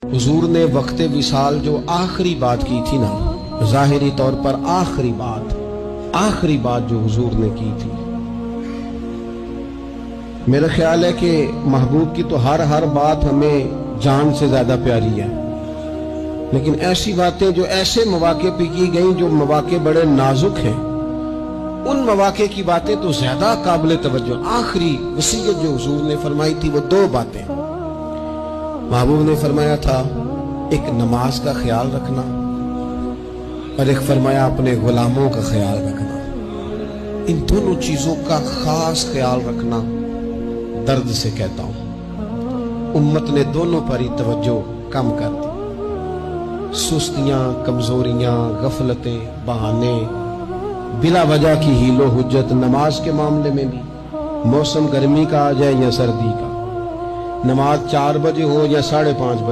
حضور نے وقت وصال جو آخری بات کی تھی نا، ظاہری طور پر آخری بات جو حضور نے کی تھی، میرا خیال ہے کہ محبوب کی تو ہر بات ہمیں جان سے زیادہ پیاری ہے، لیکن ایسی باتیں جو ایسے مواقع پہ کی گئیں جو مواقع بڑے نازک ہیں، ان مواقع کی باتیں تو زیادہ قابل توجہ۔ آخری وصیت جو حضور نے فرمائی تھی وہ دو باتیں محبوب نے فرمایا تھا، ایک نماز کا خیال رکھنا اور ایک فرمایا اپنے غلاموں کا خیال رکھنا۔ ان دونوں چیزوں کا خاص خیال رکھنا، درد سے کہتا ہوں امت نے دونوں پر ہی توجہ کم کر دی۔ سستیاں، کمزوریاں، غفلتیں، بہانے، بلا وجہ کی حیل و حجت نماز کے معاملے میں بھی، موسم گرمی کا آ جائے یا سردی کا، نماز 4 بجے ہو یا 5:30 بجے